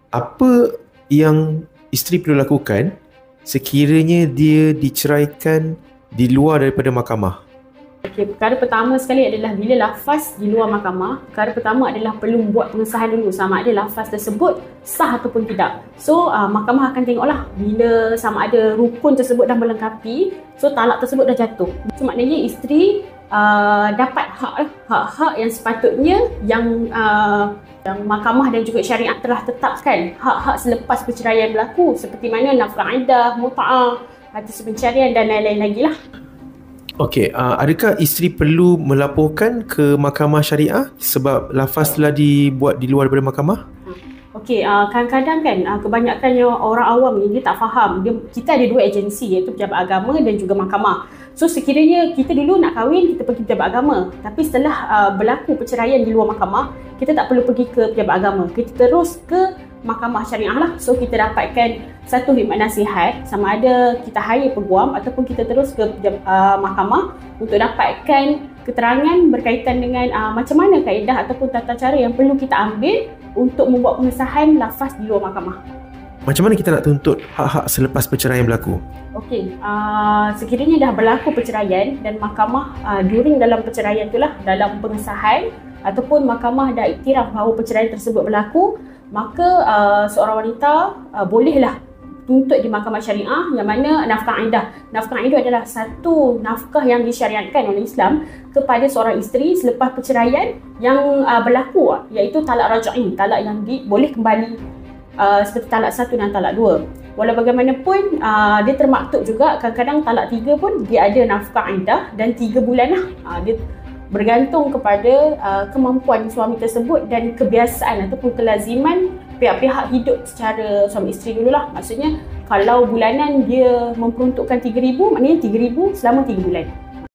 Apa yang isteri perlu lakukan sekiranya dia diceraikan di luar daripada mahkamah? Okey, perkara pertama sekali adalah bila lafaz di luar mahkamah, perkara pertama adalah perlu buat pengesahan dulu sama ada lafaz tersebut sah ataupun tidak. So, mahkamah akan tengoklah bila sama ada rukun tersebut dah melengkapi, so talak tersebut dah jatuh. So, maknanya isteri dapat hak-hak yang sepatutnya yang mahkamah dan juga syariat telah tetapkan, hak-hak selepas perceraian berlaku seperti mana nafkah iddah, mut'ah, harta pencarian dan lain-lain lagi lah. Okey, adakah isteri perlu melaporkan ke mahkamah syariah sebab lafaz telah dibuat di luar daripada mahkamah? Okey, kadang-kadang kan kebanyakannya orang awam ni dia tak faham. Kita ada dua agensi iaitu pejabat agama dan juga mahkamah. So sekiranya kita dulu nak kahwin, kita pergi pejabat agama. Tapi setelah berlaku perceraian di luar mahkamah, kita tak perlu pergi ke pejabat agama. Kita terus ke mahkamah syariah lah. So kita dapatkan satu khidmat nasihat sama ada kita hire peguam ataupun kita terus ke mahkamah untuk dapatkan keterangan berkaitan dengan macam mana kaedah ataupun tata cara yang perlu kita ambil untuk membuat pengesahan lafaz di luar mahkamah. Macam mana kita nak tuntut hak-hak selepas perceraian berlaku? Okey, sekiranya dah berlaku perceraian dan mahkamah during dalam perceraian itulah dalam pengesahan ataupun mahkamah dah iktiraf bahawa perceraian tersebut berlaku, maka seorang wanita bolehlah tuntut di mahkamah syariah yang mana nafkah iddah. Nafkah iddah adalah satu nafkah yang disyariatkan oleh Islam kepada seorang isteri selepas perceraian yang berlaku, iaitu talak raj'i, talak yang boleh kembali seperti talak 1 dan talak 2. Walau bagaimanapun dia termaktub juga kadang-kadang talak 3 pun dia ada nafkah iddah dan 3 bulan lah. Dia bergantung kepada kemampuan suami tersebut dan kebiasaan ataupun kelaziman pihak-pihak hidup secara suami isteri dululah. Maksudnya kalau bulanan dia memperuntukkan 3,000, maknanya 3,000 selama 3 bulan.